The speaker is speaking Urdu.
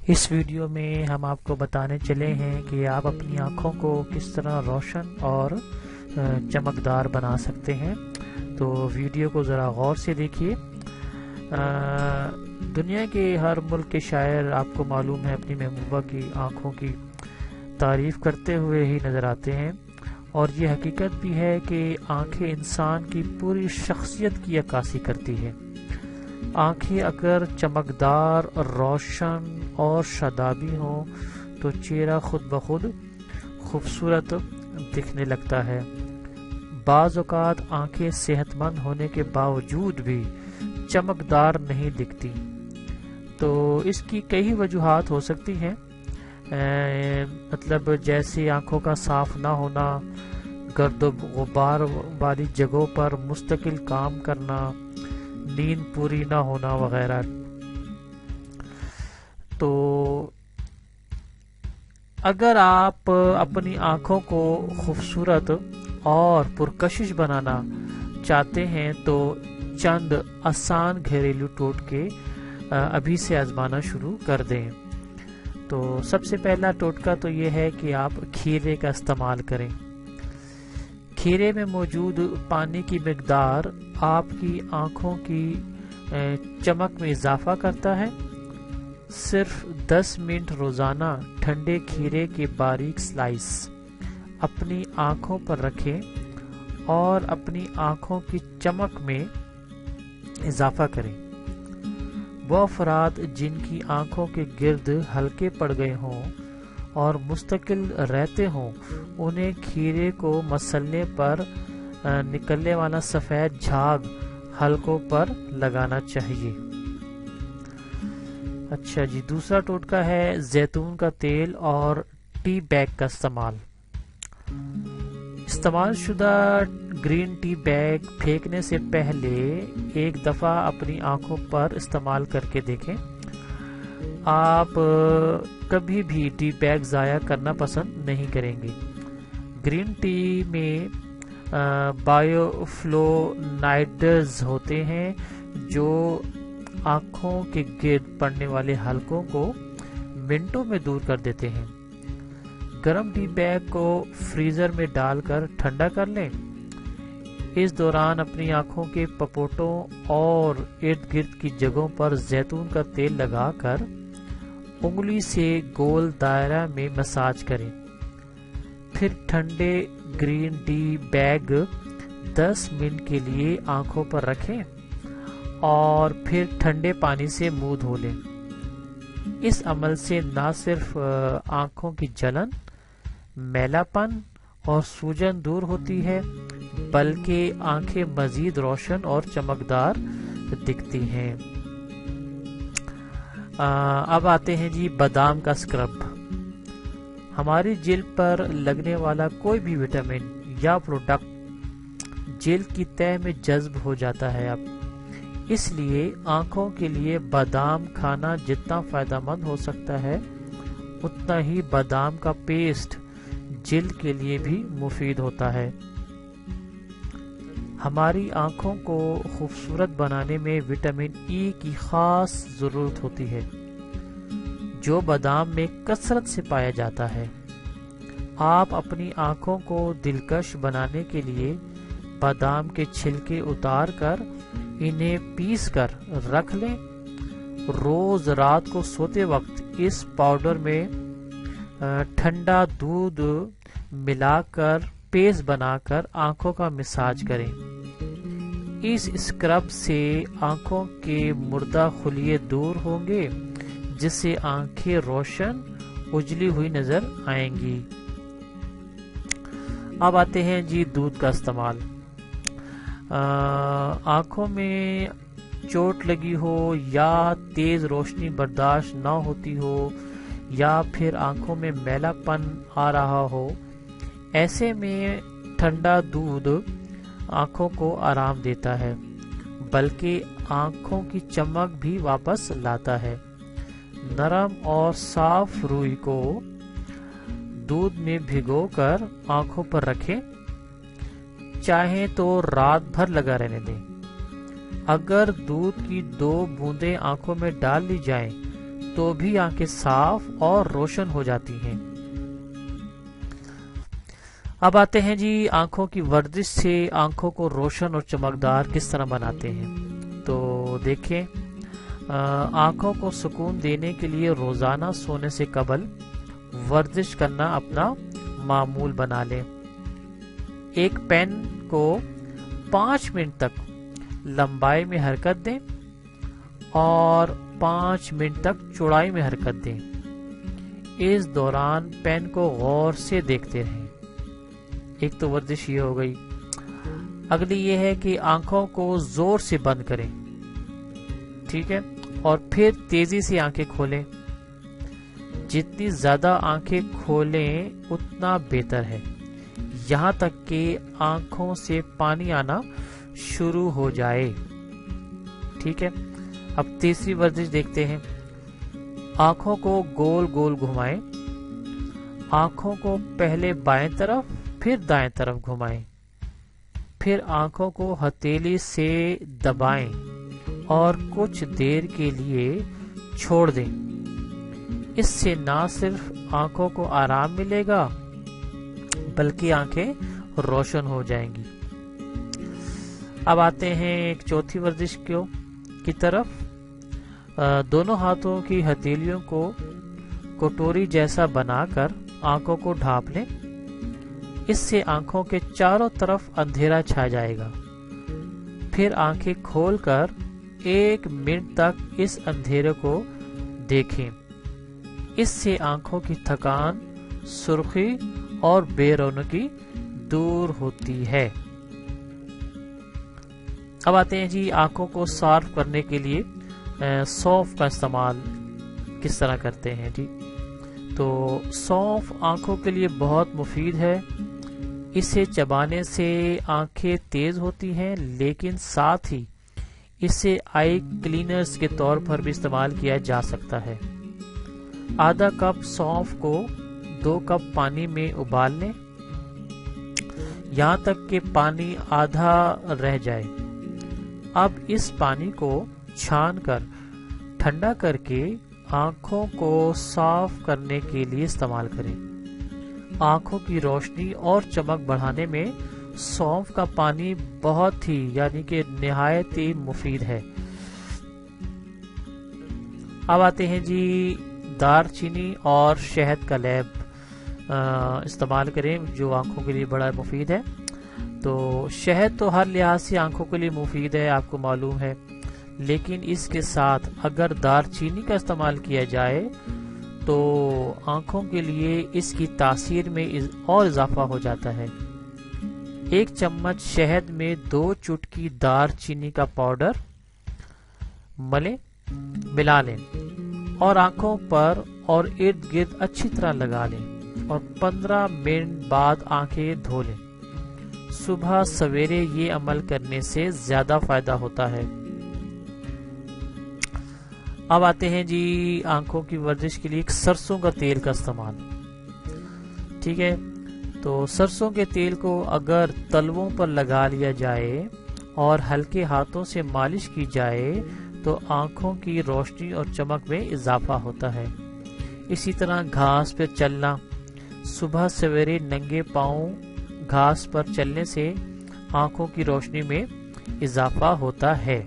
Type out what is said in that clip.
اس ویڈیو میں ہم آپ کو بتانے چلے ہیں کہ آپ اپنی آنکھوں کو کس طرح روشن اور چمکدار بنا سکتے ہیں۔ تو ویڈیو کو ذرا غور سے دیکھیے۔ دنیا کے ہر ملک کے شاعر آپ کو معلوم ہے اپنی محبوبہ کی آنکھوں کی تعریف کرتے ہوئے ہی نظر آتے ہیں، اور یہ حقیقت بھی ہے کہ آنکھیں انسان کی پوری شخصیت کی عکاسی کرتی ہے۔ آنکھیں اگر چمکدار، روشن اور شادابی ہوں تو چہرہ خود بخود خوبصورت دکھنے لگتا ہے۔ بعض اوقات آنکھیں صحت مند ہونے کے باوجود بھی چمکدار نہیں دکھتی، تو اس کی کئی وجوہات ہو سکتی ہیں، مطلب جیسے آنکھوں کا صاف نہ ہونا، گرد و غبار والی جگہوں پر مستقل کام کرنا، نیند پوری نہ ہونا وغیرہ۔ تو اگر آپ اپنی آنکھوں کو خوبصورت اور پرکشش بنانا چاہتے ہیں تو چند آسان گھریلو ٹوٹکے ابھی سے آزمانا شروع کر دیں۔ تو سب سے پہلا ٹوٹکا تو یہ ہے کہ آپ کھیرے کا استعمال کریں۔ کھیرے میں موجود پانی کی مقدار آپ کی آنکھوں کی چمک میں اضافہ کرتا ہے۔ صرف 10 منٹ روزانہ ٹھنڈے کھیرے کے باریک سلائس اپنی آنکھوں پر رکھیں اور اپنی آنکھوں کی چمک میں اضافہ کریں۔ وہ افراد جن کی آنکھوں کے گرد ہلکے پڑ گئے ہوں اور مستقل رہتے ہوں، انہیں کھیرے کو مسلنے پر نکلنے والا سفید جھاگ حلقوں پر لگانا چاہیے۔ اچھا جی، دوسرا ٹوٹکا ہے زیتون کا تیل اور ٹی بیگ کا استعمال۔ استعمال شدہ گرین ٹی بیگ پھینکنے سے پہلے ایک دفعہ اپنی آنکھوں پر استعمال کر کے دیکھیں۔ آپ کبھی بھی ٹی بیگ ضائع کرنا پسند نہیں کریں گے۔ گرین ٹی میں بایو فلونائڈز ہوتے ہیں جو آنکھوں کے گرد پڑنے والے حلقوں کو منٹوں میں دور کر دیتے ہیں۔ گرم ٹی بیگ کو فریزر میں ڈال کر ٹھنڈا کر لیں۔ اس دوران اپنی آنکھوں کے پپوٹوں اور ارد گرد کی جگہوں پر زیتون کا تیل لگا کر انگلی سے گول دائرہ میں مساج کریں۔ پھر ٹھنڈے گرین ٹی بیگ 10 منٹ کے لیے آنکھوں پر رکھیں اور پھر ٹھنڈے پانی سے منہ دھو لیں۔ اس عمل سے نہ صرف آنکھوں کی جلن، میلا پن اور سوجن دور ہوتی ہے، بلکہ آنکھیں مزید روشن اور چمکدار دکھتی ہیں۔ اب آتے ہیں جی بادام کا اسکرب۔ ہماری جلد پر لگنے والا کوئی بھی وٹامن یا پروڈکٹ جلد کی تہہ میں جذب ہو جاتا ہے۔ اب اس لیے آنکھوں کے لیے بادام کھانا جتنا فائدہ مند ہو سکتا ہے، اتنا ہی بادام کا پیسٹ جلد کے لیے بھی مفید ہوتا ہے۔ ہماری آنکھوں کو خوبصورت بنانے میں وٹامن ای کی خاص ضرورت ہوتی ہے، جو بادام میں کثرت سے پایا جاتا ہے۔ آپ اپنی آنکھوں کو دلکش بنانے کے لیے بادام کے چھلکے اتار کر انہیں پیس کر رکھ لیں۔ روز رات کو سوتے وقت اس پاؤڈر میں ٹھنڈا دودھ ملا کر پیسٹ بنا کر آنکھوں کا مساج کریں۔ اس اسکرب سے آنکھوں کے مردہ خلیے دور ہوں گے، جس سے آنکھیں روشن اجلی ہوئی نظر آئیں گی۔ اب آتے ہیں جی دودھ کا استعمال۔ آنکھوں میں چوٹ لگی ہو یا تیز روشنی برداشت نہ ہوتی ہو یا پھر آنکھوں میں میلا پن آ رہا ہو، ایسے میں ٹھنڈا دودھ آنکھوں کو آرام دیتا ہے، بلکہ آنکھوں کی چمک بھی واپس لاتا ہے۔ نرم اور صاف روئی کو دودھ میں بھگو کر آنکھوں پر رکھیں، چاہیں تو رات بھر لگا رہنے دیں۔ اگر دودھ کی 2 بوندیں آنکھوں میں ڈال لی جائیں تو بھی آنکھیں صاف اور روشن ہو جاتی ہیں۔ اب آتے ہیں جی آنکھوں کی ورزش سے آنکھوں کو روشن اور چمکدار کس طرح بناتے ہیں۔ تو دیکھیں، آنکھوں کو سکون دینے کے لیے روزانہ سونے سے قبل ورزش کرنا اپنا معمول بنا لیں۔ ایک پین کو 5 منٹ تک لمبائی میں حرکت دیں اور 5 منٹ تک چوڑائی میں حرکت دیں۔ اس دوران پین کو غور سے دیکھتے رہیں۔ ایک تو ورزش یہ ہو گئی۔ اگلی یہ ہے کہ آنکھوں کو زور سے بند کریں، ٹھیک ہے، اور پھر تیزی سے آنکھیں کھولیں۔ جتنی زیادہ آنکھیں کھولیں اتنا بہتر ہے، یہاں تک کہ آنکھوں سے پانی آنا شروع ہو جائے، ٹھیک ہے۔ اب تیسری ورزش دیکھتے ہیں۔ آنکھوں کو گول گول گھمائیں۔ آنکھوں کو پہلے بائیں طرف پھر دائیں طرف گھمائیں، پھر آنکھوں کو ہتھیلی سے دبائیں اور کچھ دیر کے لیے چھوڑ دیں۔ اس سے نہ صرف آنکھوں کو آرام ملے گا بلکہ آنکھیں روشن ہو جائیں گی۔ اب آتے ہیں ایک چوتھی ورزش کی طرف۔ دونوں ہاتھوں کی ہتھیلیوں کو کٹوری جیسا بنا کر آنکھوں کو ڈھانپ لیں۔ اس سے آنکھوں کے چاروں طرف اندھیرا چھا جائے گا۔ پھر آنکھیں کھول کر 1 منٹ تک اس اندھیرے کو دیکھیں۔ اس سے آنکھوں کی تھکان، سرخی اور بے رونقی دور ہوتی ہے۔ اب آتے ہیں جی آنکھوں کو صاف کرنے کے لیے سونف کا استعمال کس طرح کرتے ہیں جی۔ تو سونف آنکھوں کے لیے بہت مفید ہے۔ اسے چبانے سے آنکھیں تیز ہوتی ہیں، لیکن ساتھ ہی اسے آئی کلینرز کے طور پر بھی استعمال کیا جا سکتا ہے۔ آدھا کپ سونف کو 2 کپ پانی میں ابال لیں، یہاں تک کہ پانی آدھا رہ جائے۔ اب اس پانی کو چھان کر ٹھنڈا کر کے آنکھوں کو صاف کرنے کے لیے استعمال کریں۔ آنکھوں کی روشنی اور چمک بڑھانے میں سونف کا پانی بہت ہی یعنی کہ نہایت ہی مفید ہے۔ اب آتے ہیں جی دار چینی اور شہد کا لیپ استعمال کریں جو آنکھوں کے لیے بڑا مفید ہے۔ تو شہد تو ہر لحاظ سے آنکھوں کے لیے مفید ہے، آپ کو معلوم ہے، لیکن اس کے ساتھ اگر دار چینی کا استعمال کیا جائے تو آنکھوں کے لیے اس کی تاثیر میں اور اضافہ ہو جاتا ہے۔ 1 چمچ شہد میں 2 چٹکی دار چینی کا پاؤڈر ملا لیں اور آنکھوں پر اور ارد گرد اچھی طرح لگا لیں اور 15 منٹ بعد آنکھیں دھو لیں۔ صبح سویرے یہ عمل کرنے سے زیادہ فائدہ ہوتا ہے۔ اب آتے ہیں جی آنکھوں کی ورزش کے لیے سرسوں کا تیل کا استعمال، ٹھیک ہے۔ تو سرسوں کے تیل کو اگر تلووں پر لگا لیا جائے اور ہلکے ہاتھوں سے مالش کی جائے تو آنکھوں کی روشنی اور چمک میں اضافہ ہوتا ہے۔ اسی طرح گھاس پر چلنا، صبح سویرے ننگے پاؤں گھاس پر چلنے سے آنکھوں کی روشنی میں اضافہ ہوتا ہے۔